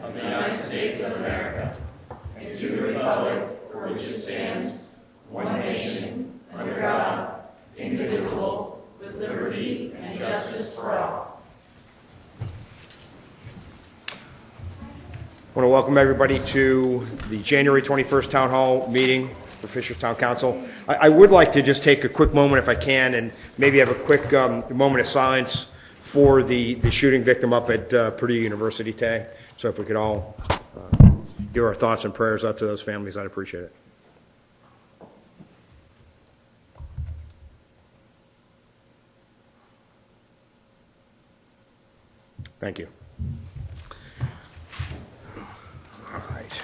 of the United States of America, and to the republic for which it stands, one nation, under God, indivisible, with liberty and justice for all. I want to welcome everybody to the January 21st Town Hall meeting for Fishers Town Council. I would like to just take a quick moment, if I can, and maybe have a quick moment of silence for the shooting victim up at Purdue University today. So if we could all give our thoughts and prayers out to those families, I'd appreciate it. Thank you. All right.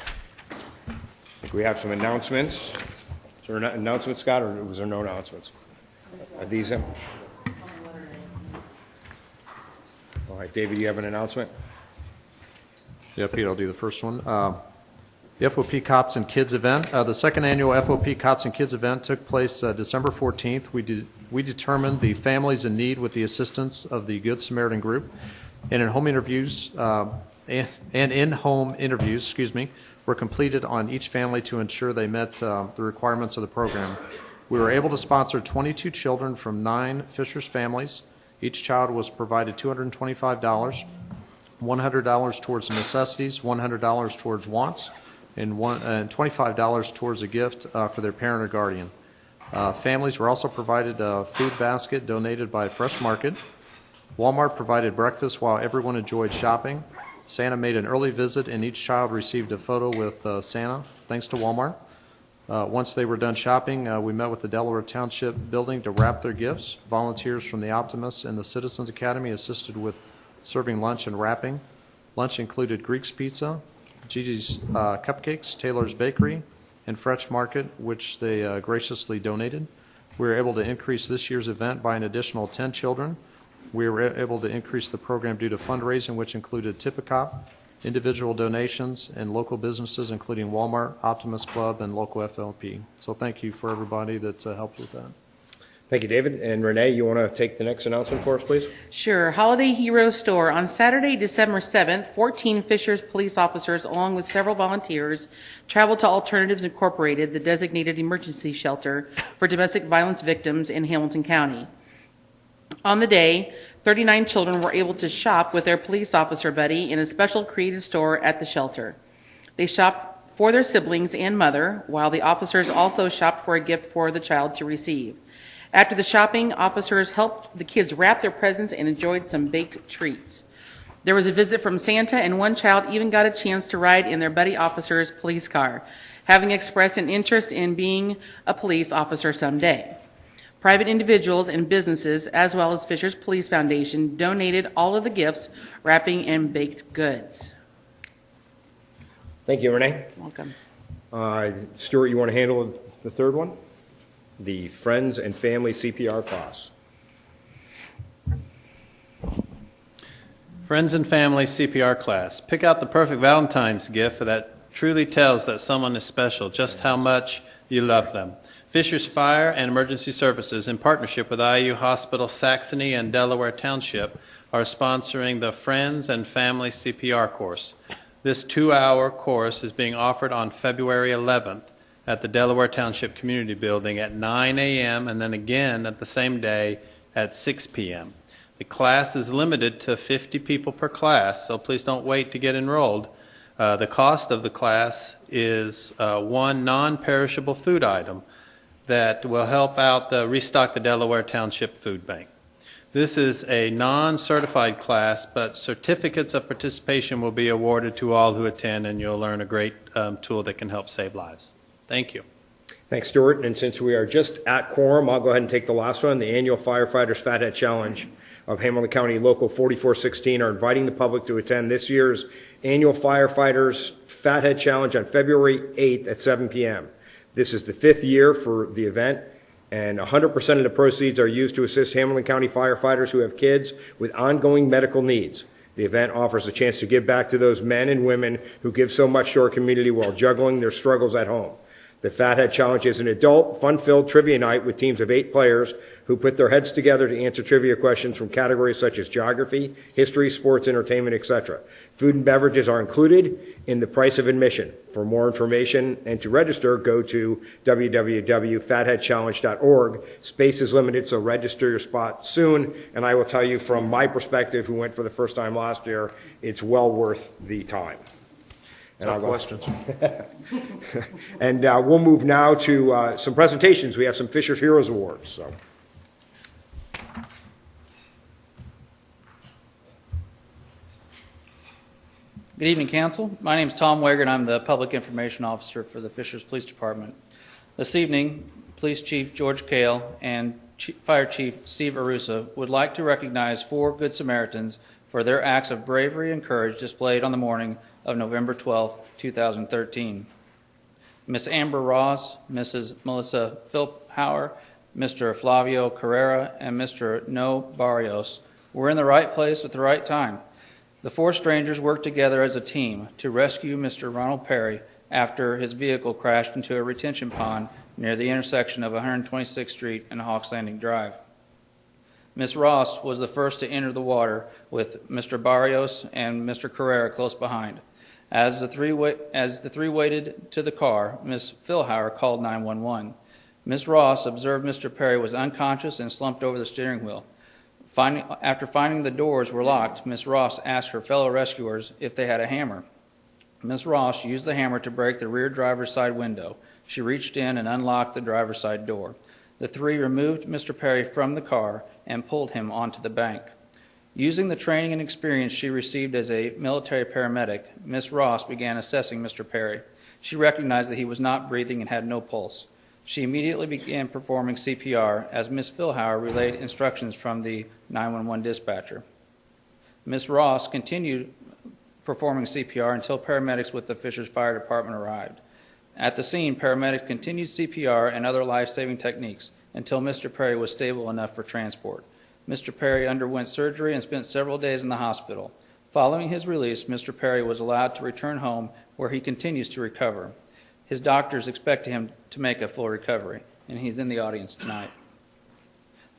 I think we have some announcements. Is there an announcement, Scott, or was there no announcements? Are these them? All right, David, you have an announcement? Yeah, Pete, I'll do the first one. The FOP Cops and Kids event. The second annual FOP Cops and Kids event took place December 14th. We determined the families in need with the assistance of the Good Samaritan Group. And in-home interviews, were completed on each family to ensure they met the requirements of the program. We were able to sponsor 22 children from 9 Fishers families. Each child was provided $225, $100 towards necessities, $100 towards wants, and $25 towards a gift for their parent or guardian. Families were also provided a food basket donated by Fresh Market. Walmart provided breakfast while everyone enjoyed shopping. Santa made an early visit and each child received a photo with Santa, thanks to Walmart. Once they were done shopping, we met with the Delaware Township building to wrap their gifts. Volunteers from the Optimist and the Citizens Academy assisted with serving lunch and wrapping. Lunch included Greek's Pizza, Gigi's Cupcakes, Taylor's Bakery, and Fresh Market, which they graciously donated. We were able to increase this year's event by an additional 10 children. We were able to increase the program due to fundraising, which included Tippecop, individual donations, and local businesses, including Walmart, Optimist Club, and local FLP. So thank you for everybody that helped with that. Thank you, David. And Renee, you want to take the next announcement for us, please? Sure. Holiday Hero Store. On Saturday, December 7th, 14 Fishers police officers, along with several volunteers, traveled to Alternatives Incorporated, the designated emergency shelter for domestic violence victims in Hamilton County. On the day, 39 children were able to shop with their police officer buddy in a special created store at the shelter. They shopped for their siblings and mother, while the officers also shopped for a gift for the child to receive. After the shopping, officers helped the kids wrap their presents and enjoyed some baked treats. There was a visit from Santa, and one child even got a chance to ride in their buddy officer's police car, having expressed an interest in being a police officer someday. Private individuals and businesses, as well as Fishers Police Foundation, donated all of the gifts, wrapping, and baked goods. Thank you, Renee. Welcome. Stuart, you want to handle the third one? The Friends and Family CPR class. Friends and Family CPR class. Pick out the perfect Valentine's gift that truly tells that someone is special, just how much you love them. Fishers Fire and Emergency Services, in partnership with IU Hospital Saxony and Delaware Township, are sponsoring the Friends and Family CPR course. This 2-hour course is being offered on February 11th at the Delaware Township Community Building at 9 a.m. and then again at the same day at 6 p.m. The class is limited to 50 people per class, so please don't wait to get enrolled. The cost of the class is one non-perishable food item that will help out restock the Delaware Township Food Bank. This is a non-certified class, but certificates of participation will be awarded to all who attend, and you'll learn a great tool that can help save lives. Thank you. Thanks, Stuart. And since we are just at quorum, I'll go ahead and take the last one. The annual Firefighters Fathead Challenge of Hamilton County Local 4416 are inviting the public to attend this year's annual Firefighters Fathead Challenge on February 8th at 7 p.m. This is the 5th year for the event, and 100% of the proceeds are used to assist Hamilton County firefighters who have kids with ongoing medical needs. The event offers a chance to give back to those men and women who give so much to our community while juggling their struggles at home. The Fathead Challenge is an adult, fun-filled trivia night with teams of 8 players who put their heads together to answer trivia questions from categories such as geography, history, sports, entertainment, etc. Food and beverages are included in the price of admission. For more information and to register, go to www.fatheadchallenge.org. Space is limited, so register your spot soon. And I will tell you from my perspective, who went for the first time last year, it's well worth the time. Tough questions. And we'll move now to some presentations. We have some Fisher's Heroes Awards. So. Good evening, Council. My name is Tom Wager, and I'm the Public Information Officer for the Fishers Police Department. This evening, Police Chief George Kale and Fire Chief Steve Arusa would like to recognize 4 Good Samaritans for their acts of bravery and courage displayed on the morning of November 12, 2013. Miss Amber Ross, Mrs. Melissa Philhauer, Mr. Flavio Carrera, and Mr. No Barrios were in the right place at the right time. The 4 strangers worked together as a team to rescue Mr. Ronald Perry after his vehicle crashed into a retention pond near the intersection of 126th Street and Hawks Landing Drive. Miss Ross was the first to enter the water with Mr. Barrios and Mr. Carrera close behind. As the three waited to the car, Miss Philhauer called 911. Miss Ross observed Mr. Perry was unconscious and slumped over the steering wheel. After finding the doors were locked, Miss Ross asked her fellow rescuers if they had a hammer. Miss Ross used the hammer to break the rear driver's side window. She reached in and unlocked the driver's side door. The 3 removed Mr. Perry from the car and pulled him onto the bank. Using the training and experience she received as a military paramedic, Miss Ross began assessing Mr. Perry. She recognized that he was not breathing and had no pulse. She immediately began performing CPR as Miss Philhauer relayed instructions from the 911 dispatcher. Miss Ross continued performing CPR until paramedics with the Fishers Fire Department arrived. At the scene, paramedics continued CPR and other life-saving techniques until Mr. Perry was stable enough for transport. Mr. Perry underwent surgery and spent several days in the hospital. Following his release, Mr. Perry was allowed to return home, where he continues to recover. His doctors expect him to make a full recovery, and he's in the audience tonight.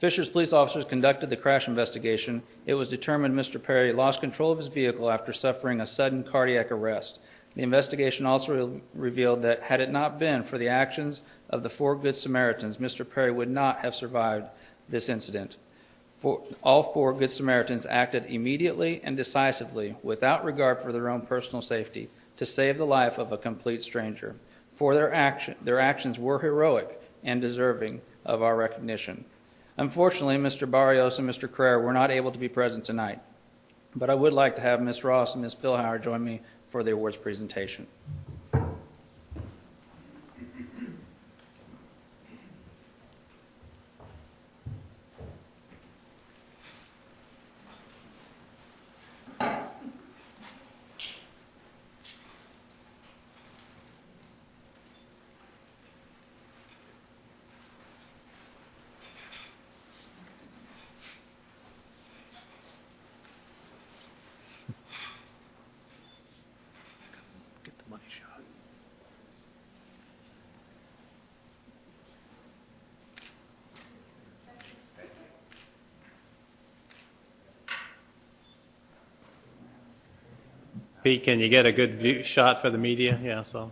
Fishers police officers conducted the crash investigation. It was determined Mr. Perry lost control of his vehicle after suffering a sudden cardiac arrest. The investigation also revealed that had it not been for the actions of the 4 Good Samaritans, Mr. Perry would not have survived this incident. All 4 Good Samaritans acted immediately and decisively, without regard for their own personal safety, to save the life of a complete stranger. For their actions were heroic and deserving of our recognition. Unfortunately, Mr. Barrios and Mr. Carrera were not able to be present tonight, but I would like to have Ms. Ross and Ms. Philhauer join me for the awards presentation. Pete, can you get a good view shot for the media? Yeah, so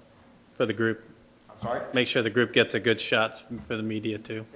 for the group. I'm sorry? Make sure the group gets a good shot for the media too.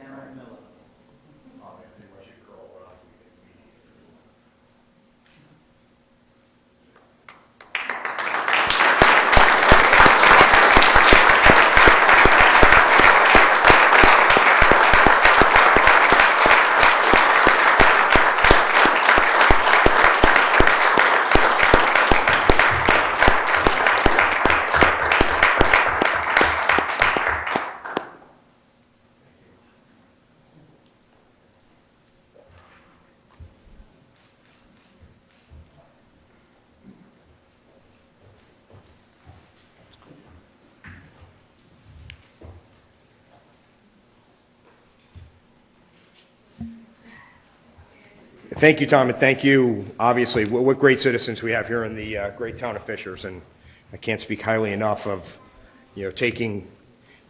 Thank you, Tom, and thank you, obviously, what great citizens we have here in the great town of Fishers, and I can't speak highly enough of, taking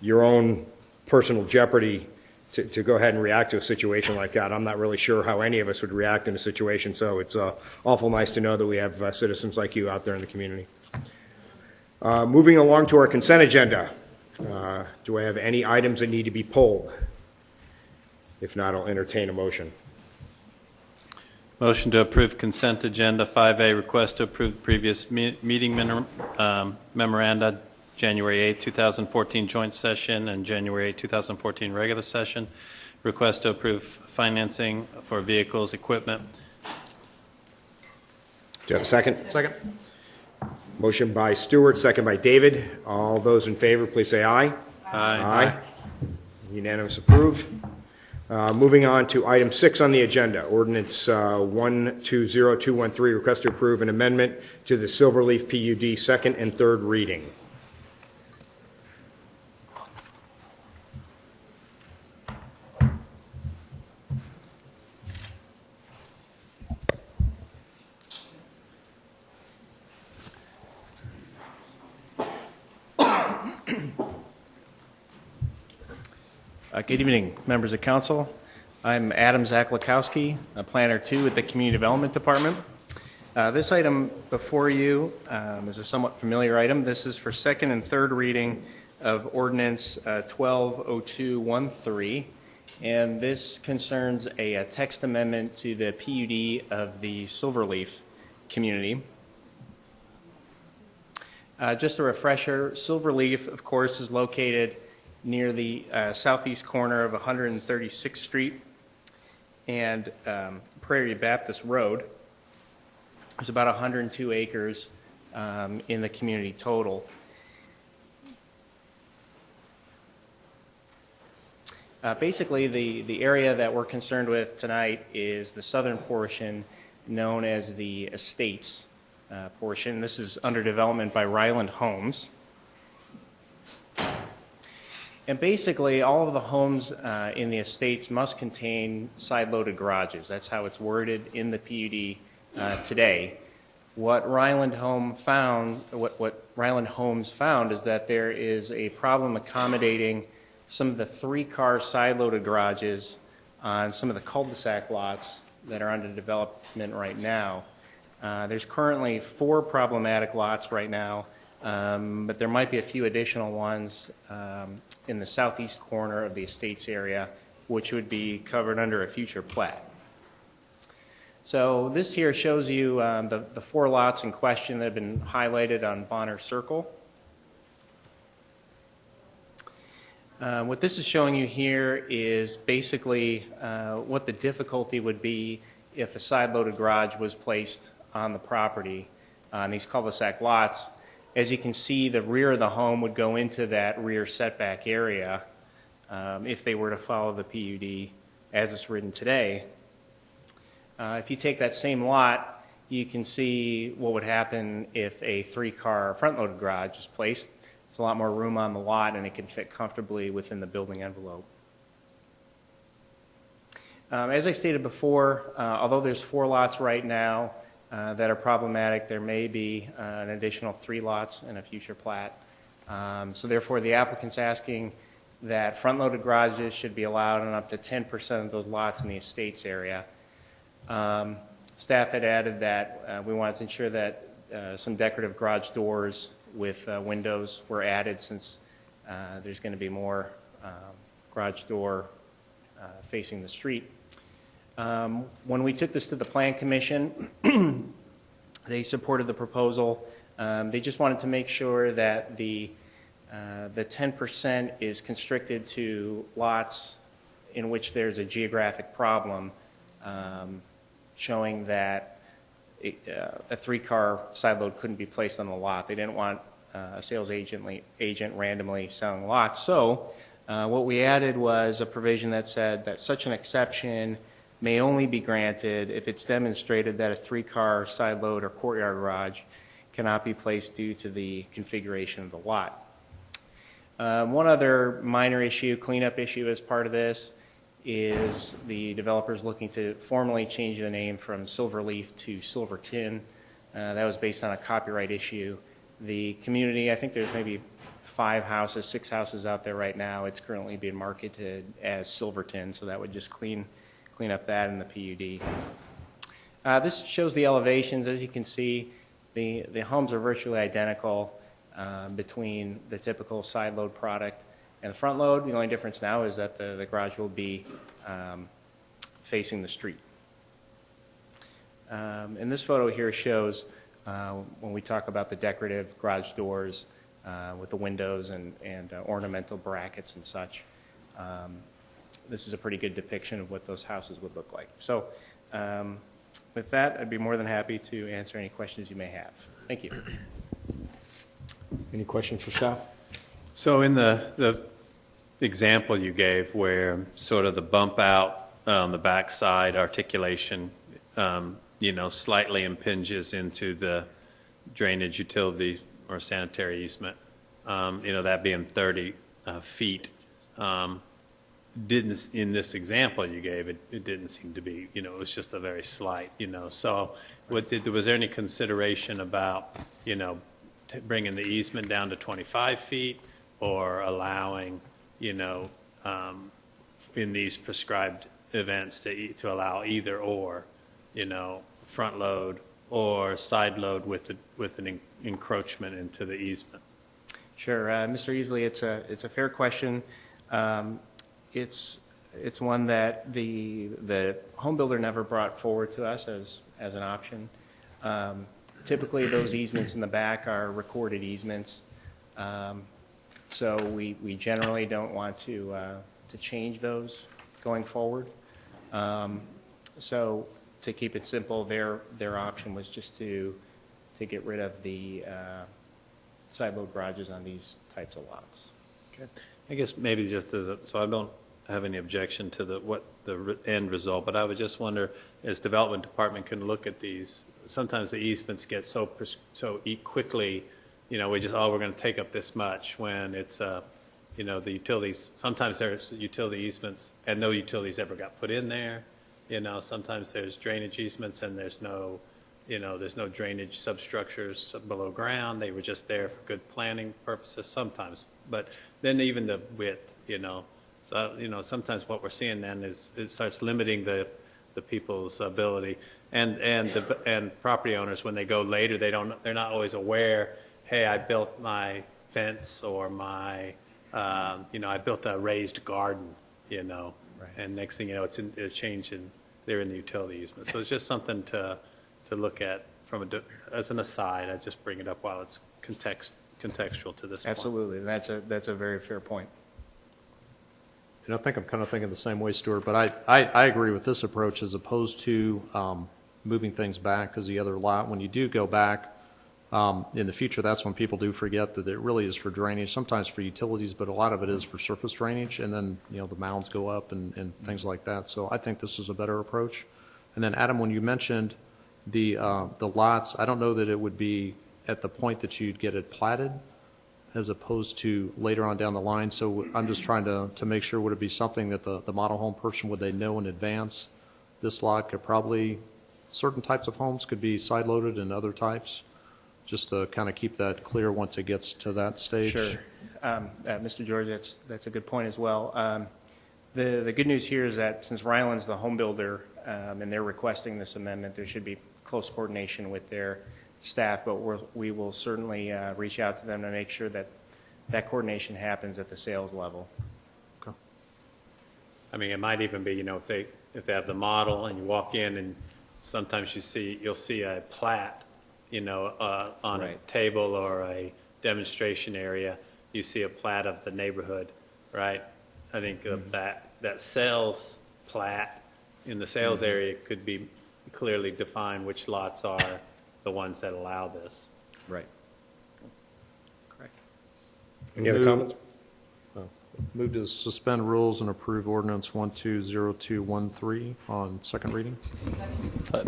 your own personal jeopardy to go ahead and react to a situation like that. I'm not really sure how any of us would react in a situation, so it's awful nice to know that we have citizens like you out there in the community. Moving along to our consent agenda. Do I have any items that need to be pulled? If not, I'll entertain a motion. Motion to approve consent agenda 5A, request to approve the previous meeting memoranda, January 8, 2014 joint session and January 8, 2014 regular session. Request to approve financing for vehicles, equipment. Do you have a second? Second. Motion by Stewart, second by David. All those in favor, please say aye. Aye. Unanimous approved. Moving on to item 6 on the agenda, ordinance 120213, request to approve an amendment to the Silverleaf PUD second and third reading. Good evening, members of council. I'm Adam Zaklakowski, a planner 2 at the Community Development Department. This item before you is a somewhat familiar item. This is for second and third reading of ordinance 120213, and this concerns a text amendment to the PUD of the Silverleaf community. Just a refresher, Silverleaf, of course, is located near the southeast corner of 136th Street and Prairie Baptist Road. There's about 102 acres in the community total. Basically, the area that we're concerned with tonight is the southern portion known as the Estates portion. This is under development by Ryland Homes. And basically, all of the homes in the estates must contain side-loaded garages. That's how it's worded in the PUD today. What Ryland Homes found is that there is a problem accommodating some of the 3-car side-loaded garages on some of the cul-de-sac lots that are under development right now. There's currently 4 problematic lots right now, but there might be a few additional ones in the southeast corner of the estates area, which would be covered under a future plat. So this here shows you the 4 lots in question that have been highlighted on Bonner Circle. What this is showing you here is basically what the difficulty would be if a side-loaded garage was placed on the property on these cul-de-sac lots. As you can see, the rear of the home would go into that rear setback area if they were to follow the PUD as it's written today. If you take that same lot, you can see what would happen if a 3-car front-loaded garage is placed. There's a lot more room on the lot, and it can fit comfortably within the building envelope. As I stated before, although there's 4 lots right now that are problematic, there may be an additional 3 lots in a future plat. So therefore, the applicant's asking that front-loaded garages should be allowed on up to 10% of those lots in the estates area. Staff had added that we wanted to ensure that some decorative garage doors with windows were added, since there's going to be more garage door facing the street. When we took this to the Plan Commission, they supported the proposal. They just wanted to make sure that the 10% is constricted to lots in which there's a geographic problem, showing that a 3-car side load couldn't be placed on the lot. They didn't want a sales agent randomly selling lots. So what we added was a provision that said that such an exception may only be granted if it's demonstrated that a 3-car side load or courtyard garage cannot be placed due to the configuration of the lot. One other minor issue, cleanup issue as part of this, is the developers looking to formally change the name from Silverleaf to Silverton. That was based on a copyright issue The community, I think there's maybe 5 houses, 6 houses out there right now. It's currently being marketed as Silverton, so that would just clean up that in the PUD. This shows the elevations. As you can see, the homes are virtually identical between the typical side load product and the front load. The only difference now is that the garage will be facing the street. And this photo here shows when we talk about the decorative garage doors with the windows and ornamental brackets and such. This is a pretty good depiction of what those houses would look like. So with that, I'd be more than happy to answer any questions you may have. Thank you. Any questions for staff? So in the example you gave where sort of the bump out on the backside articulation, slightly impinges into the drainage utility or sanitary easement, that being 30 feet, didn't, in this example you gave, it didn't seem to be, it was just a very slight, So was there any consideration about, bringing the easement down to 25 feet or allowing, in these prescribed events to allow either or, front load or side load with an encroachment into the easement? Sure, Mr. Easley, it's a fair question. It's one that the home builder never brought forward to us as an option. Typically, those easements in the back are recorded easements, so we generally don't want to change those going forward. So to keep it simple, their option was just to get rid of the side load garages on these types of lots. Okay. I guess maybe just so I don't have any objection to the end result, but I would just wonder, as development department can look at these, sometimes the easements get so quickly, we're going to take up this much when it's, the utilities, sometimes there's utility easements and no utilities ever got put in there. Sometimes there's drainage easements and there's no drainage substructures below ground. They were just there for good planning purposes sometimes. But then even the width, So, sometimes what we're seeing then is it starts limiting the people's ability. And property owners, when they go later, they're not always aware, hey, I built my fence or my, I built a raised garden, Right. And next thing you know, it's a change they're in the utility easement. So it's just something to look at as an aside. I just bring it up while it's contextual to this point. Absolutely, and that's a very fair point. And I think I'm kind of thinking the same way, Stuart, but I agree with this approach as opposed to moving things back, because the other lot, when you do go back in the future, that's when people do forget that it really is for drainage, sometimes for utilities, but a lot of it is for surface drainage, and then, the mounds go up and things like that. So I think this is a better approach. And then, Adam, when you mentioned the lots, I don't know that it would be at the point that you'd get it platted as opposed to later on down the line. So I'm just trying to make sure, would it be something that the model home person, would they know in advance this lot could probably, certain types of homes could be side loaded and other types, just to kind of keep that clear once it gets to that stage? Sure. Mr. George, that's a good point as well. The good news here is that since Ryland's the home builder and they're requesting this amendment, there should be close coordination with their staff, but we will certainly reach out to them to make sure that coordination happens at the sales level. Okay. I mean, it might even be, if they have the model and you walk in and sometimes you'll see a plat, on a table or a demonstration area. You see a plat of the neighborhood, right? I think that sales plat in the sales area could be clearly defined which lots are the ones that allow this. Right. Correct. Any other comments? Move to suspend rules and approve ordinance 120213 on second reading.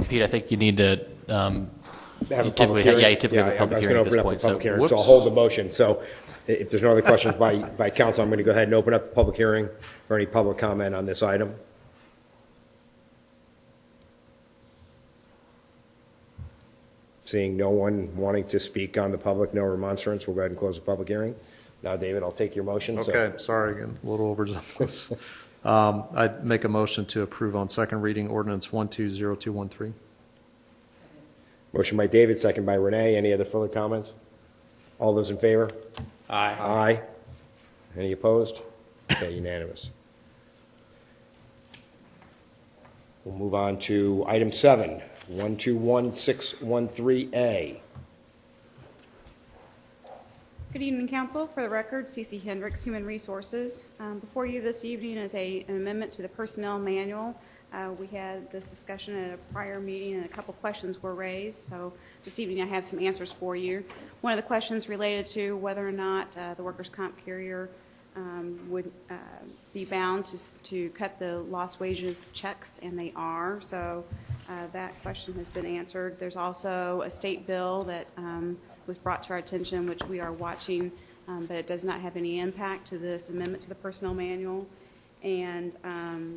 Pete, I think you need to. Have a You public typically- hearing? yeah, you typically have a public hearing I at was this going to open up point, the public so- hearing, so I'll Whoops. hold the motion. So if there's no other questions by council, I'm going to go ahead and open up the public hearing for any public comment on this item. Seeing no one wanting to speak on the public, no remonstrance, we'll go ahead and close the public hearing. Now, David, I'll take your motion. So- Okay, sorry, again, a little overzealous. I'd make a motion to approve on second reading ordinance 120213. Motion by David, second by Renee. Any other further comments? All those in favor? Aye. Aye. Any opposed? Okay, unanimous. We'll move on to item 7, 121613A. Good evening, Council. For the record, Cece Hendricks, Human Resources. Before you this evening is an amendment to the Personnel Manual. We had this discussion at a prior meeting, and a couple questions were raised, so this evening I have some answers for you. One of the questions related to whether or not the workers' comp carrier would be bound to cut the lost wages checks, and they are, so that question has been answered. There's also a state bill that was brought to our attention, which we are watching, but it does not have any impact to this amendment to the Personnel Manual. And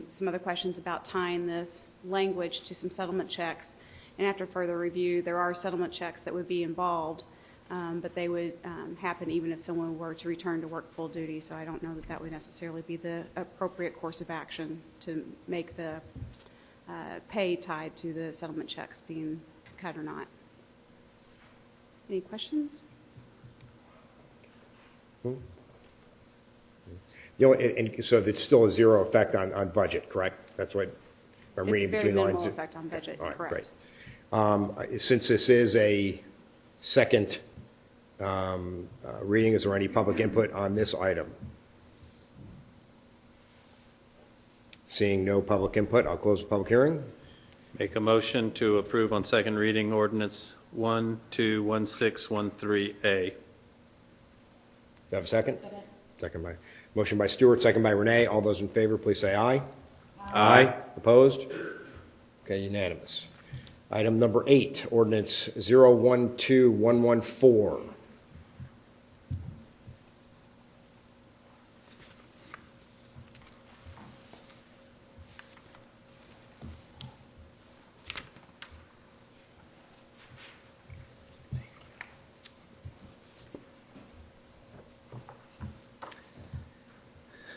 some other questions about tying this language to some settlement checks. And after further review, there are settlement checks that would be involved, but they would happen even if someone were to return to work full duty. So I don't know that that would necessarily be the appropriate course of action to make the pay tied to the settlement checks being cut or not. Any questions? So it's still a zero effect on budget, correct? That's what I'm reading between the lines. It's very minimal effect on budget, All right, correct. great. Since this is a second reading, is there any public input on this item? Seeing no public input, I'll close the public hearing. Make a motion to approve on second reading ordinance 121613A. Do you have a second? Second by, motion by Stewart, second by Renee. All those in favor, please say aye. Aye. Opposed? Okay, unanimous. Item number 8, ordinance 012114.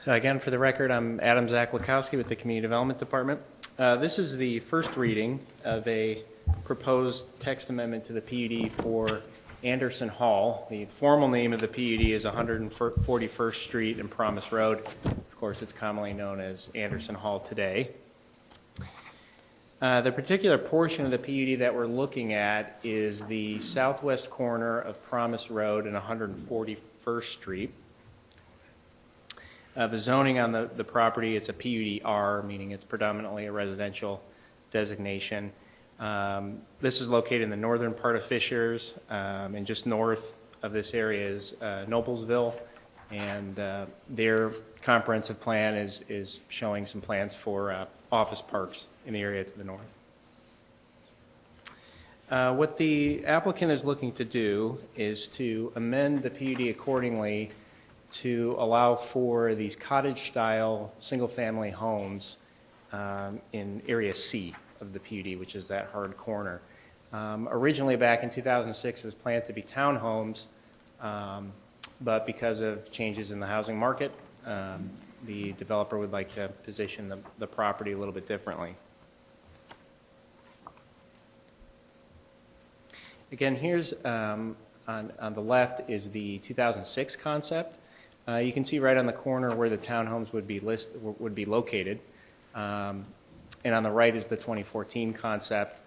Again, for the record, I'm Adam Zakwakowski with the Community Development Department. This is the first reading of a proposed text amendment to the PUD for Anderson Hall. The formal name of the PUD is 141st Street and Promise Road. Of course, it's commonly known as Anderson Hall today. The particular portion of the PUD that we're looking at is the southwest corner of Promise Road and 141st Street. The zoning on the property, it's a PUD-R, meaning it's predominantly a residential designation. This is located in the northern part of Fishers, and just north of this area is Noblesville, and their comprehensive plan is showing some plans for office parks in the area to the north. What the applicant is looking to do is to amend the PUD accordingly to allow for these cottage-style single-family homes in Area C of the PUD, which is that hard corner. Originally, back in 2006, it was planned to be townhomes, but because of changes in the housing market, the developer would like to position the property a little bit differently. Again, here's on the left is the 2006 concept. You can see right on the corner where the townhomes would be located, and on the right is the 2014 concept,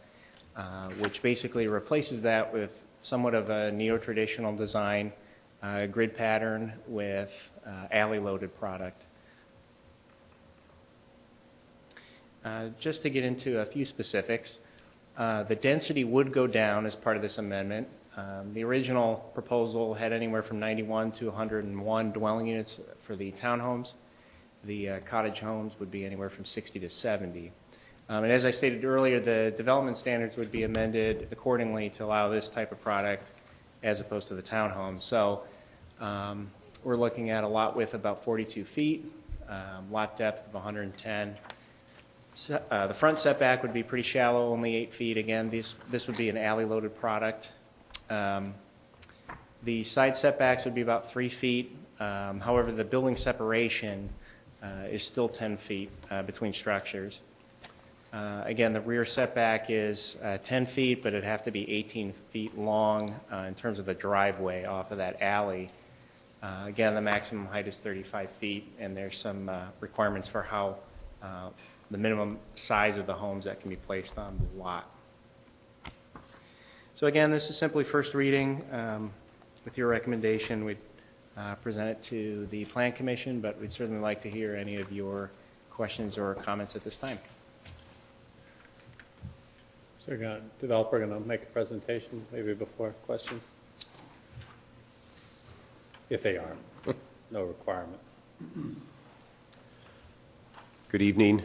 which basically replaces that with somewhat of a neo-traditional design, grid pattern with alley-loaded product. Just to get into a few specifics, the density would go down as part of this amendment. The original proposal had anywhere from 91 to 101 dwelling units for the townhomes. The cottage homes would be anywhere from 60 to 70. And as I stated earlier, the development standards would be amended accordingly to allow this type of product as opposed to the townhomes. So we're looking at a lot width about 42 feet, lot depth of 110, The front setback would be pretty shallow, only 8 feet. Again, this would be an alley-loaded product. The side setbacks would be about 3 feet. However, the building separation is still 10 feet between structures. Again, the rear setback is 10 feet, but it'd have to be 18 feet long in terms of the driveway off of that alley. Again, the maximum height is 35 feet, and there's some requirements for how the minimum size of the homes that can be placed on the lot. So again, this is simply first reading. With your recommendation, we'd present it to the Plan Commission, but we'd certainly like to hear any of your questions or comments at this time. So developer going to make a presentation maybe before questions? If they are, no requirement. Good evening,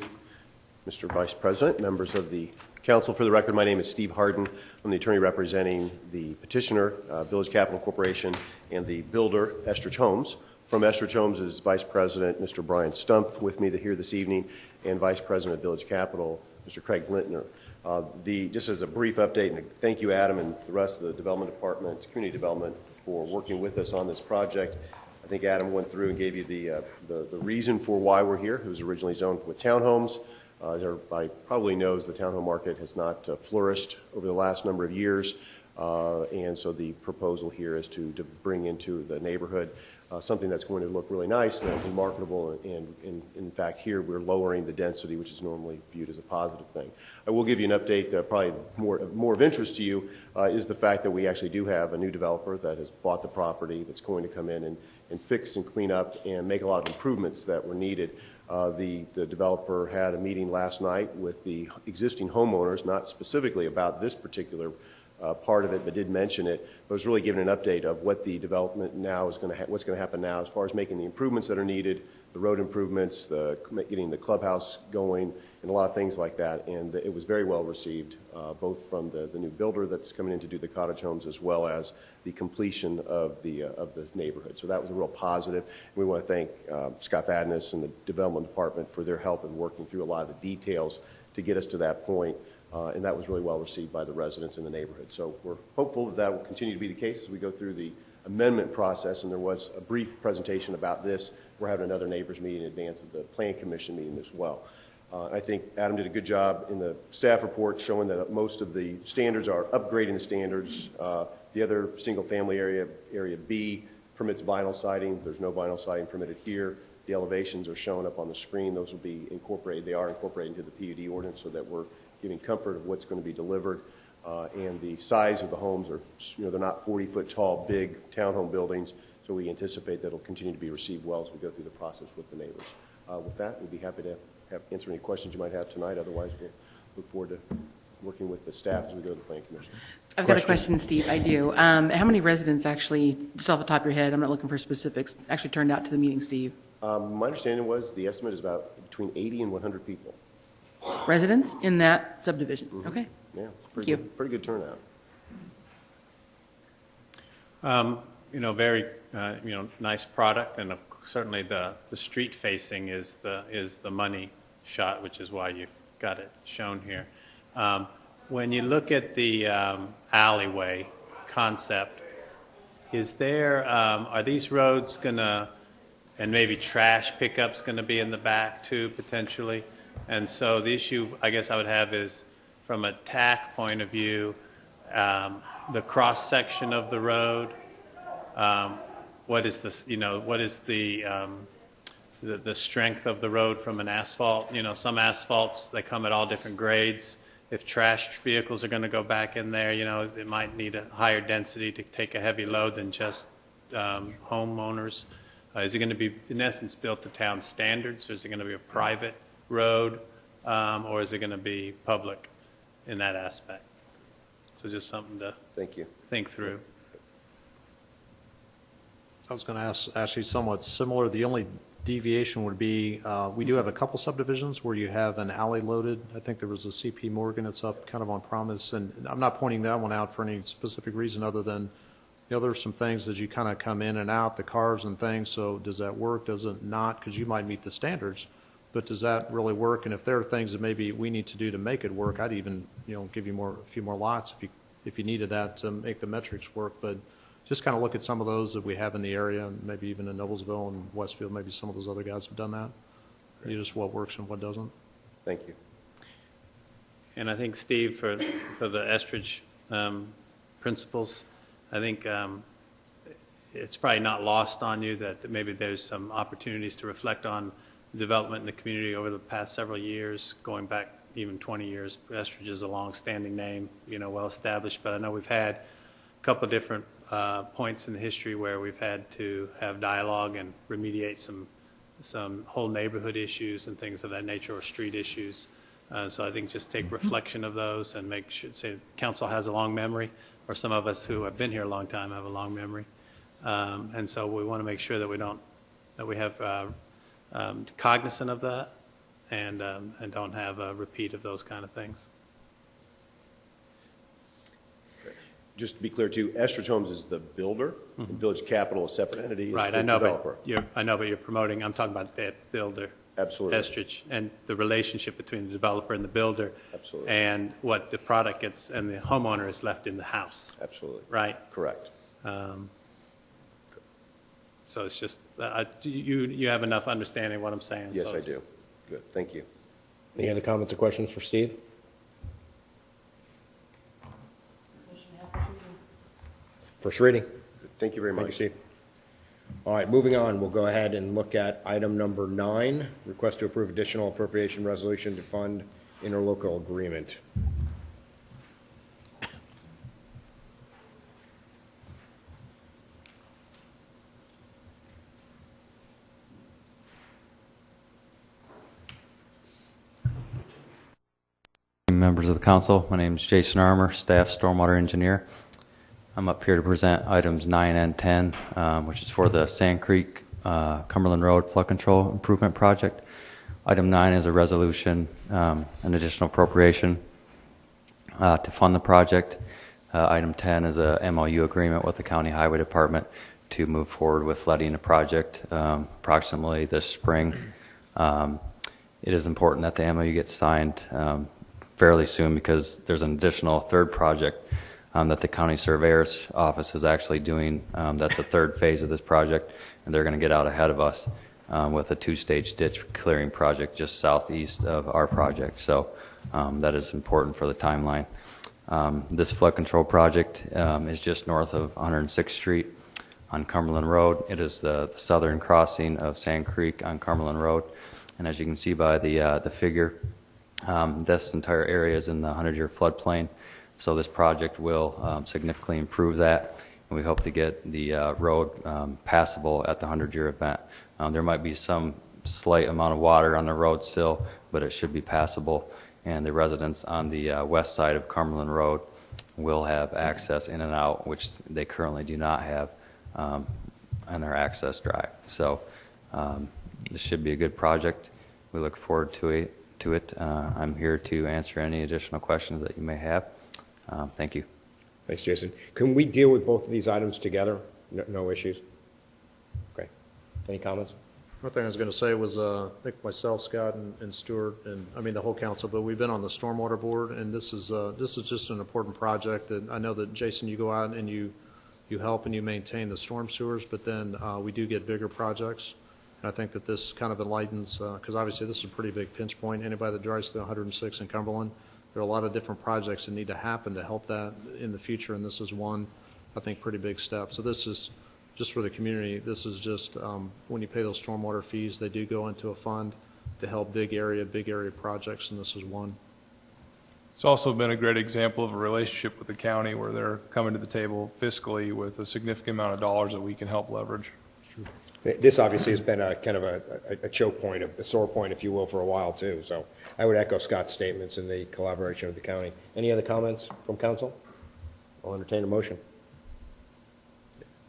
Mr. Vice President, members of the council. For the record, my name is Steve Harden. I'm the attorney representing the petitioner, Village Capital Corporation, and the builder, Estridge Homes. From Estridge Homes is Vice President Mr. Brian Stumpf with me here this evening, and Vice President of Village Capital, Mr. Craig Lintner. Just as a brief update, and thank you, Adam, and the rest of the Development Department, Community Development, for working with us on this project. I think Adam went through and gave you the reason for why we're here. It was originally zoned with townhomes. As everybody probably knows, the townhome market has not flourished over the last number of years, and so the proposal here is to bring into the neighborhood something that's going to look really nice and marketable, and in fact here we're lowering the density, which is normally viewed as a positive thing. I will give you an update, probably more of interest to you is the fact that we actually do have a new developer that has bought the property that's going to come in and fix and clean up and make a lot of improvements that were needed. The developer had a meeting last night with the existing homeowners, not specifically about this particular part of it, but did mention it. But was really giving an update of what the development now is going to what's going to happen now as far as making the improvements that are needed, the road improvements, getting the clubhouse going, and a lot of things like that. And it was very well received, both from the new builder that's coming in to do the cottage homes, as well as the completion of the neighborhood. So that was a real positive. We want to thank Scott Fadness and the Development Department for their help in working through a lot of the details to get us to that point. And that was really well received by the residents in the neighborhood. So we're hopeful that will continue to be the case as we go through the amendment process. And there was a brief presentation about this. We're having another neighbors meeting in advance of the Plan Commission meeting as well. I think Adam did a good job in the staff report showing that most of the standards are upgrading the standards. The other single family area B, permits vinyl siding. There's no vinyl siding permitted here. The elevations are shown up on the screen. Those will be incorporated. They are incorporated into the PUD ordinance so that we're giving comfort of what's going to be delivered. And the size of the homes are, they're not 40-foot tall, big townhome buildings. So we anticipate that it'll continue to be received well as we go through the process with the neighbors. With that, we'd be happy to answer any questions you might have tonight. Otherwise, we'll look forward to working with the staff as we go to the Plan Commission. I've got a question, Steve. I do. How many residents actually, just off the top of your head, I'm not looking for specifics, actually turned out to the meeting, Steve? My understanding was the estimate is about between 80 and 100 people. Residents in that subdivision? Mm-hmm. Okay. Yeah, Thank you. Pretty good turnout. Very, nice product, and certainly the street facing is the money shot, which is why you've got it shown here. When you look at the alleyway concept, are these roads gonna, and maybe trash pickups gonna be in the back too, potentially? And so the issue I guess I would have is, from a TAC point of view, the cross section of the road. What is this? What is the strength of the road from an asphalt? Some asphalts, they come at all different grades. If trash vehicles are going to go back in there, it might need a higher density to take a heavy load than just homeowners. Is it going to be, in essence, built to town standards, or is it going to be a private road, or is it going to be public in that aspect? So just something to think through. I was going to ask actually somewhat similar. The only deviation would be we do have a couple subdivisions where you have an alley loaded. I think there was a CP Morgan. It's up kind of on Promise, and I'm not pointing that one out for any specific reason other than there's some things as you kind of come in and out, the cars and things. So does that work? Does it not? Because you might meet the standards, but does that really work? And if there are things that maybe we need to do to make it work, I'd even, give you a few more lots if you needed that to make the metrics work. But just kind of look at some of those that we have in the area, and maybe even in Noblesville and Westfield, maybe some of those other guys have done that. Just what works and what doesn't. Thank you. And I think, Steve, for the Estridge principles, I think it's probably not lost on you that maybe there's some opportunities to reflect on development in the community over the past several years, going back even 20 years. Estridge is a long-standing name, well established, but I know we've had a couple of different points in the history where we've had to have dialogue and remediate some whole neighborhood issues and things of that nature, or street issues. So I think just take reflection of those and make sure, say, council has a long memory, or some of us who have been here a long time have a long memory. And so we want to make sure that we have cognizant of that and don't have a repeat of those kind of things. Just to be clear, too, Estridge Homes is the builder, and Village Capital, a separate entity, is Right, the I know, developer. but you're promoting, I'm talking about that builder. Absolutely. Estridge, and the relationship between the developer and the builder. Absolutely. And what the product gets, and the homeowner is left in the house. Absolutely. Right? Correct. So it's just, you have enough understanding of what I'm saying. Yes, so I do. Good, thank you. Any other comments or questions for Steve? First reading. Thank you very much. Thank you, Steve. All right, moving on, we'll go ahead and look at item number 9, request to approve additional appropriation resolution to fund interlocal agreement. Members of the council, my name is Jason Armour, staff stormwater engineer. I'm up here to present items 9 and 10, which is for the Sand Creek Cumberland Road flood control improvement project. Item 9 is a resolution, an additional appropriation to fund the project. Item 10 is a MOU agreement with the County Highway Department to move forward with letting the project approximately this spring. It is important that the MOU gets signed fairly soon because there's an additional third project that the county surveyor's office is actually doing. That's a third phase of this project, and they're going to get out ahead of us with a 2-stage ditch clearing project just southeast of our project. So that is important for the timeline. This flood control project is just north of 106th Street on Cumberland Road. It is the southern crossing of Sand Creek on Cumberland Road. And as you can see by the figure, this entire area is in the 100-year floodplain. So this project will significantly improve that, and we hope to get the road passable at the 100-year event. There might be some slight amount of water on the road still, but it should be passable, and the residents on the west side of Cumberland Road will have access in and out, which they currently do not have on their access drive. So this should be a good project. We look forward to it. I'm here to answer any additional questions that you may have. Thank you. Thanks, Jason. Can we deal with both of these items together? No issues? Okay. Any comments? One thing I was going to say was, I think myself, Scott, and Stuart, and I mean the whole council, but we've been on the stormwater board, and this is just an important project. And I know that, Jason, you go out and you help and you maintain the storm sewers, but then we do get bigger projects. And I think that this kind of enlightens, because obviously this is a pretty big pinch point. Anybody that drives through 106 in Cumberland, there are a lot of different projects that need to happen to help that in the future, and this is one, I think, pretty big step. So this is just for the community. This is just when you pay those stormwater fees, they do go into a fund to help big area projects, and this is one. It's also been a great example of a relationship with the county where they're coming to the table fiscally with a significant amount of dollars that we can help leverage. This obviously has been a kind of a choke point, a sore point, if you will, for a while too. So I would echo Scott's statements in the collaboration with the county. Any other comments from council? I'll entertain a motion.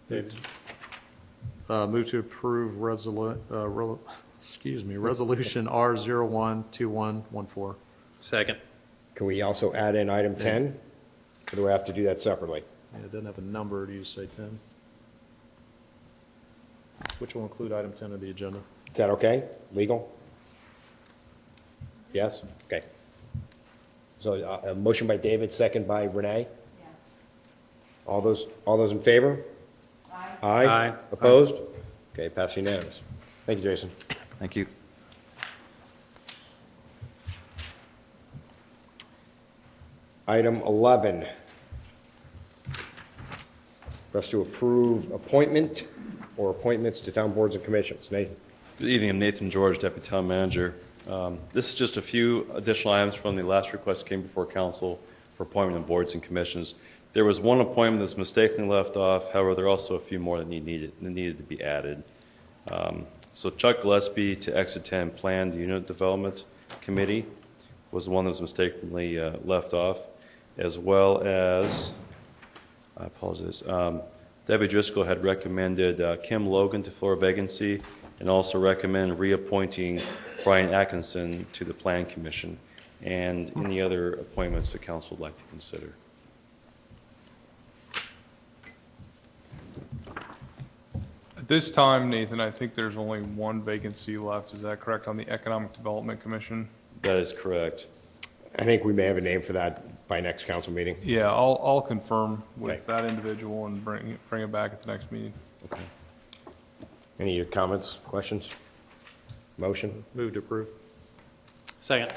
Move to approve resolution R012114. Second. Can we also add in item 10? Or do we have to do that separately? Yeah, it doesn't have a number. Do you say 10? Which will include item 10 of the agenda. Is that okay? Legal? Yes? Okay. So a motion by David, second by Renee? All those in favor? Aye. Aye. Opposed? Okay, pass unanimous. Thank you, Jason. Thank you. Item 11. For us to approve appointment or appointments to town boards and commissions. Nathan? Good evening. I'm Nathan George, Deputy Town Manager. This is just a few additional items from the last request came before council for appointment of boards and commissions. There was one appointment that's mistakenly left off. However, there are also a few more that needed to be added. So Chuck Gillespie to Exit 10 Planned Unit Development Committee was the one that was mistakenly left off, as well as, I apologize, Debbie Driscoll had recommended Kim Logan to fill a vacancy and also recommend reappointing Brian Atkinson to the Plan Commission and any other appointments the council would like to consider. At this time, Nathan, I think there's only one vacancy left. Is that correct, on the Economic Development Commission? That is correct. I think we may have a name for that by next council meeting. Yeah, I'll confirm with Okay. that individual and bring it back at the next meeting. Okay. Any comments, questions? Motion? Move to approve. Second.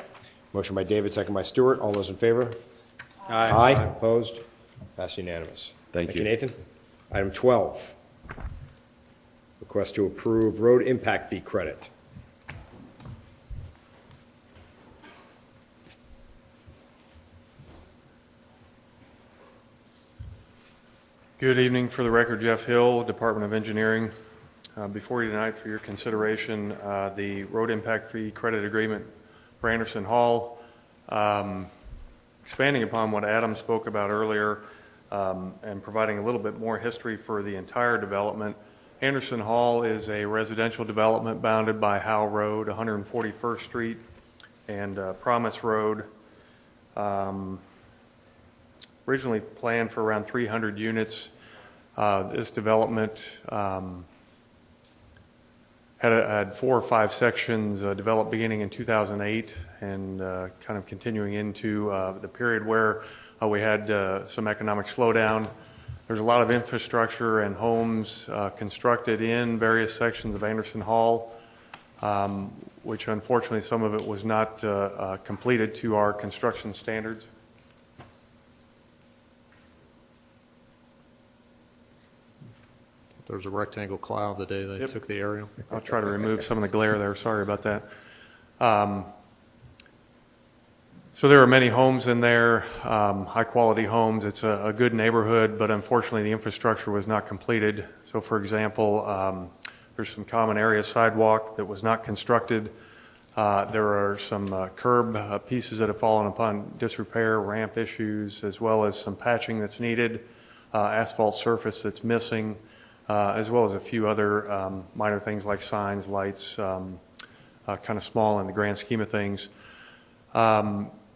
Motion by David, second by Stewart. All those in favor? Aye. Opposed? Pass unanimous. Thank you. Nathan. Item 12. Request to approve road impact fee credit. Good evening. For the record, Jeff Hill, Department of Engineering. Before you tonight for your consideration, the road impact fee credit agreement for Anderson Hall. Expanding upon what Adam spoke about earlier and providing a little bit more history for the entire development, Anderson Hall is a residential development bounded by Howe Road, 141st Street, and Promise Road. Originally planned for around 300 units. This development had 4 or 5 sections developed beginning in 2008 and kind of continuing into the period where we had some economic slowdown. There's a lot of infrastructure and homes constructed in various sections of Anderson Hall, which unfortunately some of it was not completed to our construction standards. There was a rectangle cloud the day they took the aerial. I'll try to remove some of the glare there. Sorry about that. So there are many homes in there, high-quality homes. It's a good neighborhood, but unfortunately the infrastructure was not completed. So, for example, there's some common area sidewalk that was not constructed. There are some curb pieces that have fallen upon disrepair, ramp issues, as well as some patching that's needed, asphalt surface that's missing, as well as a few other minor things like signs, lights, kind of small in the grand scheme of things.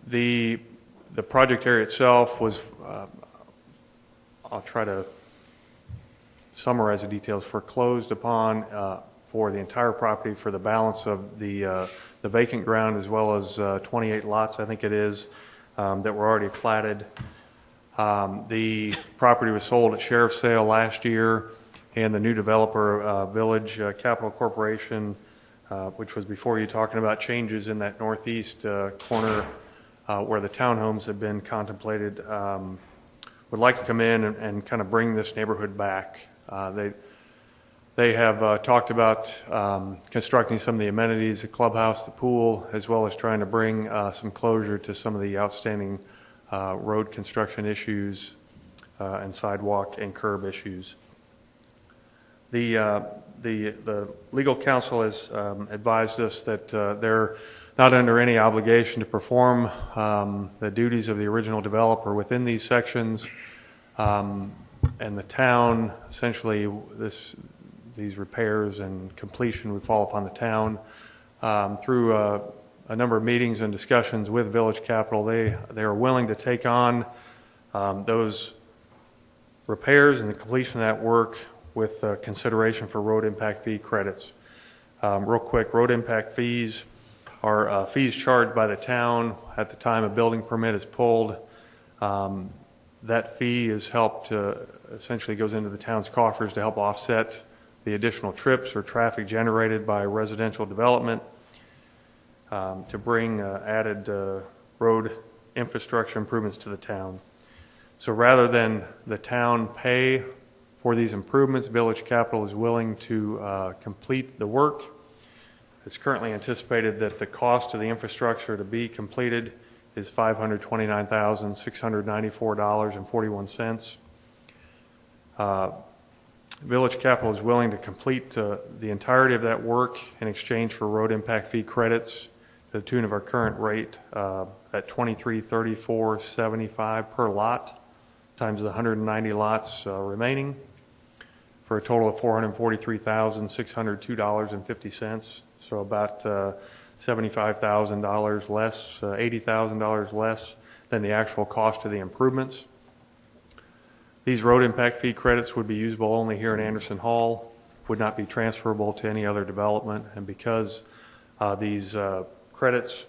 The project area itself was, I'll try to summarize the details, foreclosed upon for the entire property for the balance of the vacant ground, as well as 28 lots, I think it is, that were already platted. The property was sold at sheriff's sale last year, and the new developer, Village Capital Corporation, which was before you, talking about changes in that northeast corner where the townhomes have been contemplated, would like to come in and kind of bring this neighborhood back. They have talked about constructing some of the amenities, the clubhouse, the pool, as well as trying to bring some closure to some of the outstanding road construction issues and sidewalk and curb issues. The legal counsel has advised us that they're not under any obligation to perform the duties of the original developer within these sections, and the town, essentially, these repairs and completion would fall upon the town. Through a number of meetings and discussions with Village Capital, they are willing to take on those repairs and the completion of that work with consideration for road impact fee credits. Real quick, road impact fees are fees charged by the town at the time a building permit is pulled. That fee is essentially goes into the town's coffers to help offset the additional trips or traffic generated by residential development, to bring added road infrastructure improvements to the town. So rather than the town pay for these improvements, Village Capital is willing to complete the work. It's currently anticipated that the cost of the infrastructure to be completed is $529,694.41. Village Capital is willing to complete the entirety of that work in exchange for road impact fee credits to the tune of our current rate at $2334.75 per lot times the 190 lots remaining, for a total of $443,602.50. So about $75,000 less, $80,000 less than the actual cost of the improvements. These road impact fee credits would be usable only here in Anderson Hall, would not be transferable to any other development, and because these credits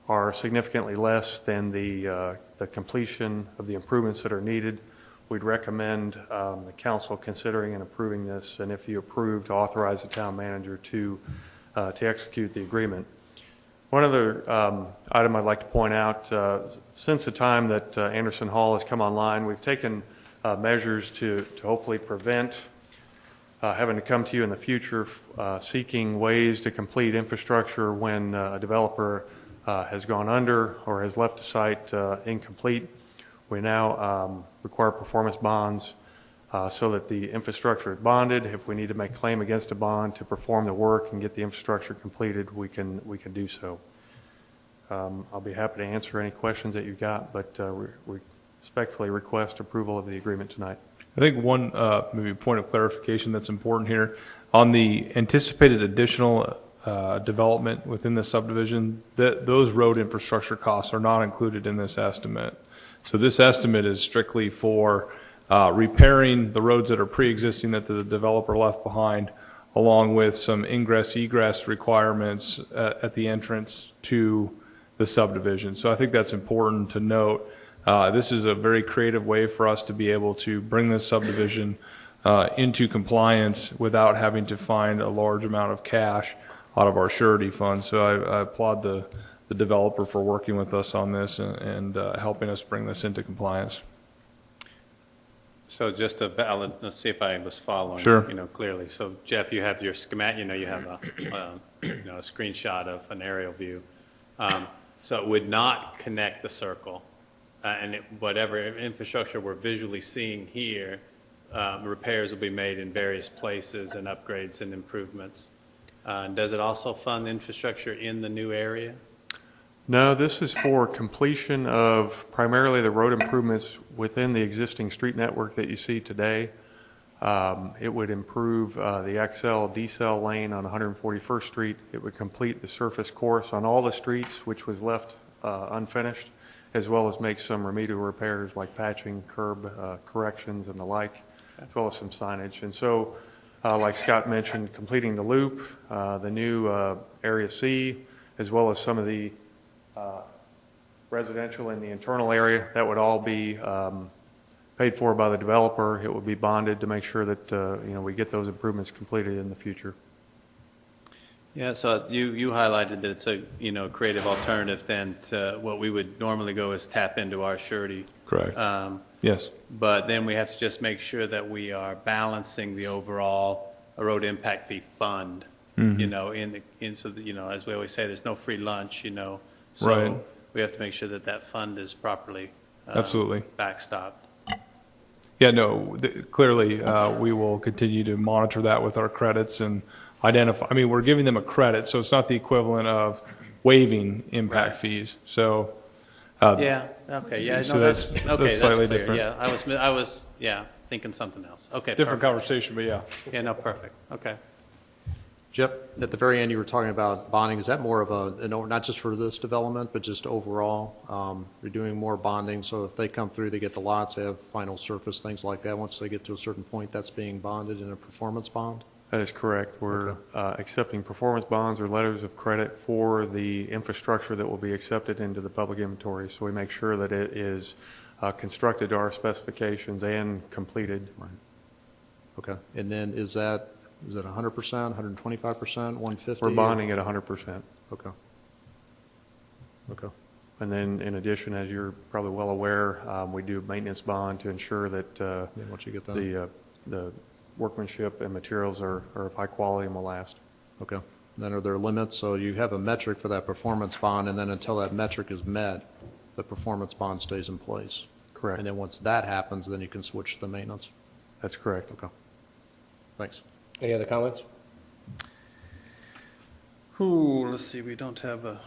are significantly less than the completion of the improvements that are needed, we'd recommend the council considering and approving this, and if you approve, to authorize the town manager to execute the agreement. One other item I'd like to point out, since the time that Anderson Hall has come online, we've taken measures to hopefully prevent having to come to you in the future seeking ways to complete infrastructure when a developer has gone under or has left a site incomplete. We now require performance bonds so that the infrastructure is bonded. If we need to make claim against a bond to perform the work and get the infrastructure completed, we can do so. I'll be happy to answer any questions that you've got, but we respectfully request approval of the agreement tonight. I think one maybe point of clarification that's important here on the anticipated additional development within the subdivision, those road infrastructure costs are not included in this estimate. So this estimate is strictly for repairing the roads that are pre-existing that the developer left behind, along with some ingress-egress requirements at the entrance to the subdivision. So I think that's important to note. This is a very creative way for us to be able to bring this subdivision into compliance without having to find a large amount of cash out of our surety fund. So I applaud the developer for working with us on this and helping us bring this into compliance. So just a valid, let's see if I was following, Sure. Clearly. So Jeff, you have your schematic, you have a screenshot of an aerial view. So it would not connect the circle, and whatever infrastructure we're visually seeing here, repairs will be made in various places and upgrades and improvements. Does it also fund the infrastructure in the new area? No, this is for completion of primarily the road improvements within the existing street network that you see today. It would improve the XL decel lane on 141st Street. It would complete the surface course on all the streets, which was left unfinished, as well as make some remedial repairs like patching, curb corrections, and the like, as well as some signage. And so, like Scott mentioned, completing the loop, the new Area C, as well as some of the residential in the internal area, that would all be paid for by the developer. It would be bonded to make sure that we get those improvements completed in the future. Yeah, so you highlighted that it's a creative alternative then to what we would normally go is tap into our surety. Correct. Yes. But then we have to just make sure that we are balancing the overall road impact fee fund. Mm-hmm. So that, as we always say, there's no free lunch. So right. We have to make sure that fund is properly absolutely backstopped. Yeah, no, clearly we will continue to monitor that with our credits and identify. I mean, we're giving them a credit, so it's not the equivalent of waiving impact fees. So yeah, okay, yeah, so no, that's slightly clear. different. Yeah, I was thinking something else. Okay, different perfect. conversation, but yeah. Yeah, no, perfect. Okay. Jeff, at the very end, you were talking about bonding. Is that more of not just for this development, but just overall? You're doing more bonding, so if they come through, they get the lots, they have final surface, things like that. Once they get to a certain point, that's being bonded in a performance bond? That is correct. We're accepting performance bonds or letters of credit for the infrastructure that will be accepted into the public inventory. So we make sure that it is constructed to our specifications and completed. Right. Okay. And then is it 100%, 125%, 150? We're bonding at 100%. Okay. Okay. And then in addition, as you're probably well aware, we do maintenance bond to ensure that once you get that. the workmanship and materials are of high quality and will last. Okay. Then are there limits? So you have a metric for that performance bond, and then until that metric is met, the performance bond stays in place. Correct. And then once that happens, then you can switch to the maintenance. That's correct. Okay. Thanks. Any other comments? Ooh, let's see, we don't have a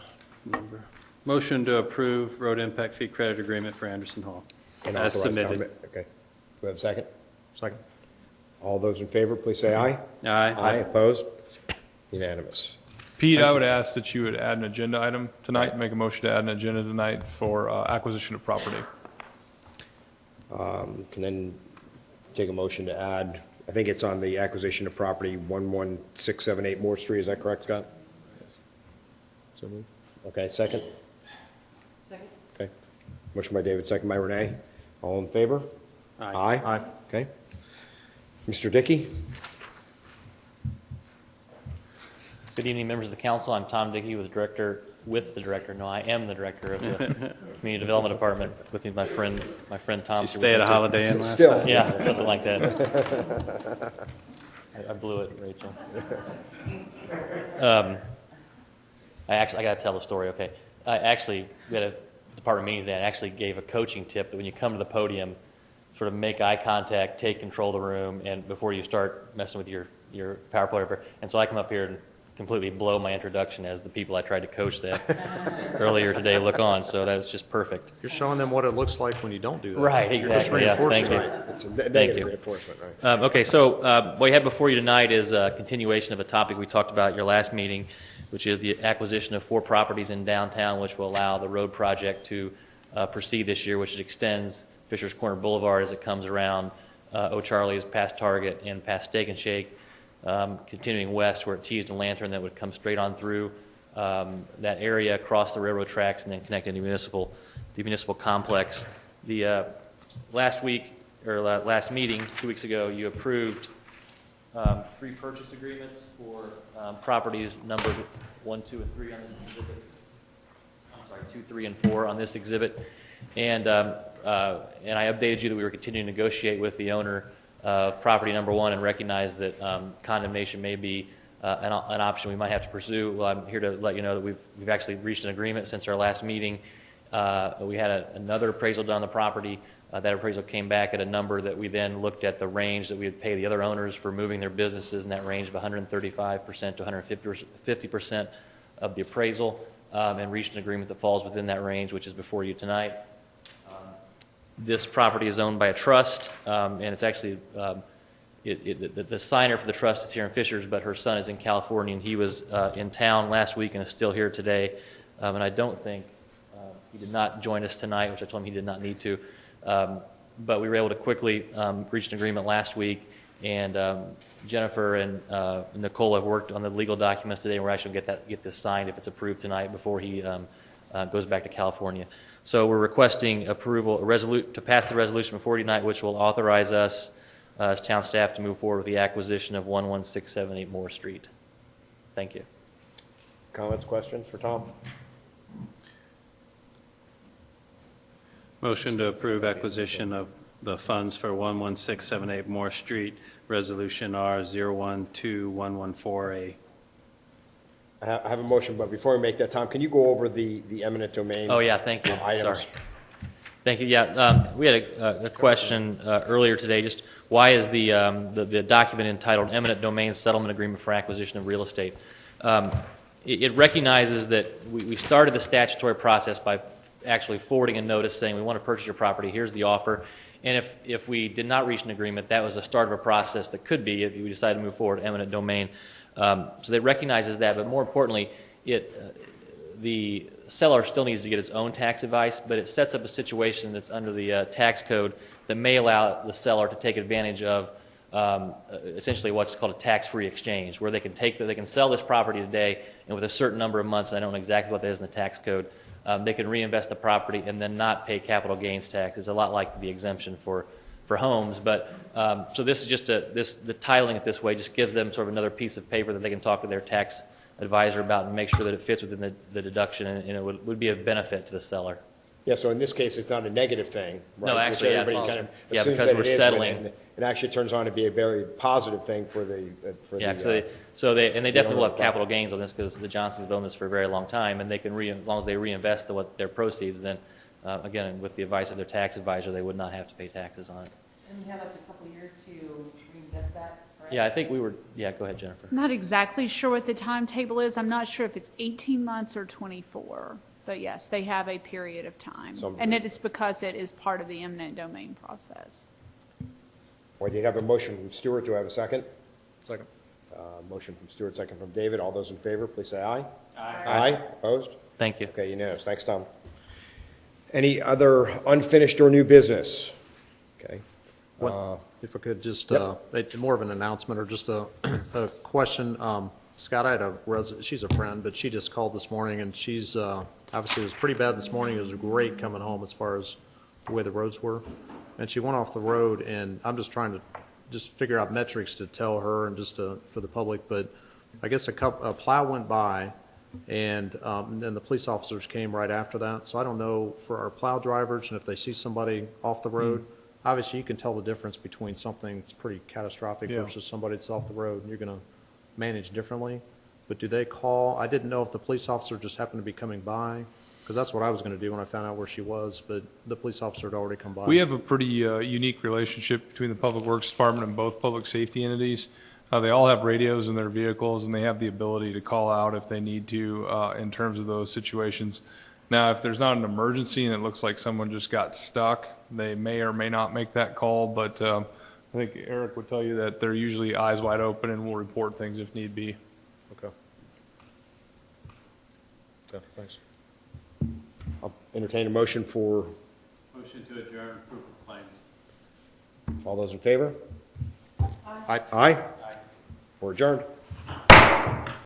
number. Motion to approve road impact fee credit agreement for Anderson Hall. And As authorize submitted. comment. Okay. Do we have a second? Second. All those in favor, please say aye. Aye. Opposed? Unanimous. Pete, I would ask that you would add an agenda item tonight, make a motion to add an agenda tonight for acquisition of property. Can then take a motion to add, I think it's on the acquisition of property 11678 Moore Street, is that correct, Scott? So moved. Okay, second? Second. Okay. Motion by David, second by Renee. All in favor? Aye. Aye. Okay. Mr. Dickey? Good evening, members of the council. I'm Tom Dickey I am the director of the Community Development Department with me, my friend Tom. Did you stay at a Holiday Inn last Still. night? Yeah, something like that. I blew it, Rachel. I got to tell the story, okay. We had a department meeting today, and I actually gave a coaching tip that when you come to the podium, sort of make eye contact, take control of the room, and before you start messing with your PowerPoint, whatever. And so I come up here and completely blow my introduction as the people I tried to coach that earlier today look on. So that's just perfect. You're showing them what it looks like when you don't do that. Right, exactly. Yeah, thank you. It's a Thank negative you. reinforcement, right? Okay, so what we have before you tonight is a continuation of a topic we talked about at your last meeting, which is the acquisition of 4 properties in downtown, which will allow the road project to proceed this year, which extends Fisher's Corner Boulevard as it comes around O'Charlie's past Target and past Steak and Shake, continuing west where it tees the Lantern that would come straight on through that area, across the railroad tracks, and then connect into the municipal complex. The last meeting, 2 weeks ago, you approved 3 purchase agreements for properties numbered 1, 2, and 3 on this exhibit. I'm sorry, 2, 3, and 4 on this exhibit. And I updated you that we were continuing to negotiate with the owner of property number 1 and recognize that condemnation may be an option we might have to pursue. Well, I'm here to let you know that we've actually reached an agreement since our last meeting. We had another appraisal done on the property. That appraisal came back at a number that we then looked at the range that we would pay the other owners for moving their businesses in that range of 135% to 150% of the appraisal, and reached an agreement that falls within that range, which is before you tonight. This property is owned by a trust, and it's actually the signer for the trust is here in Fishers, but her son is in California, and he was in town last week and is still here today. And I don't think he did not join us tonight, which I told him he did not need to. But we were able to quickly reach an agreement last week, and Jennifer and Nicole have worked on the legal documents today, and we're actually going to get this signed if it's approved tonight before he goes back to California. So we're requesting approval to pass the resolution before you tonight, which will authorize us as town staff to move forward with the acquisition of 11678 Moore Street. Thank you. Comments, questions for Tom? Motion to approve acquisition of the funds for 11678 Moore Street, Resolution R012114A. I have a motion, but before we make that, Tom, can you go over the eminent domain? Oh, yeah, thank you. items? Sorry. Thank you. Yeah, we had a question earlier today. Just why is the document entitled Eminent Domain Settlement Agreement for Acquisition of Real Estate? It recognizes that we started the statutory process by actually forwarding a notice saying we want to purchase your property, here's the offer. And if we did not reach an agreement, that was the start of a process that could be, if we decided to move forward, eminent domain. So that recognizes that, but more importantly, the seller still needs to get its own tax advice, but it sets up a situation that's under the tax code that may allow the seller to take advantage of essentially what's called a tax-free exchange, where they can sell this property today, and with a certain number of months, and I don't know exactly what that is in the tax code, they can reinvest the property and then not pay capital gains tax. It's a lot like the exemption for homes, but so this is just the titling it this way just gives them sort of another piece of paper that they can talk to their tax advisor about and make sure that it fits within the deduction, and it would be a benefit to the seller. Yeah, so in this case, it's not a negative thing, right? No, actually, Which yeah, everybody kind of yeah, assumes because that we're it is, settling. but It actually turns out to be a very positive thing for the. Yeah, they definitely will have capital gains on this because the Johnsons have owned this for a very long time, and they can as long as they reinvest their proceeds, then again, with the advice of their tax advisor, they would not have to pay taxes on it. And we have up to a couple of years to reinvest that, correct? Yeah, I think we were. Yeah, go ahead, Jennifer. I'm not exactly sure what the timetable is. I'm not sure if it's 18 months or 24. But yes, they have a period of time. And it is because it is part of the eminent domain process. Well, you have a motion from Stuart. Do I have a second? Second. Motion from Stuart, second from David. All those in favor, please say aye. Aye. Aye. Opposed? Thank you. Okay, unanimous. Thanks, Tom. Any other unfinished or new business? Okay. If I could just Yep. make more of an announcement or just a question. Scott, I had she's a friend, but she just called this morning, and she's obviously it was pretty bad this morning. It was great coming home as far as the way the roads were. And she went off the road, and I'm just trying to just figure out metrics to tell her and just for the public. But I guess a plow went by, and then the police officers came right after that. So I don't know for our plow drivers, and if they see somebody off the road, obviously you can tell the difference between something that's pretty catastrophic versus somebody that's off the road, and you're going to manage differently. But do they call? I didn't know if the police officer just happened to be coming by, because that's what I was going to do when I found out where she was, but the police officer had already come by. We have a pretty unique relationship between the Public Works Department and both public safety entities. They all have radios in their vehicles, and they have the ability to call out if they need to in terms of those situations. Now, if there's not an emergency and it looks like someone just got stuck, they may or may not make that call, but I think Eric would tell you that they're usually eyes wide open and will report things if need be. Okay. Yeah, thanks. I'll entertain a motion for. Motion to adjourn, proof of claims. All those in favor? Aye. Aye. We're adjourned.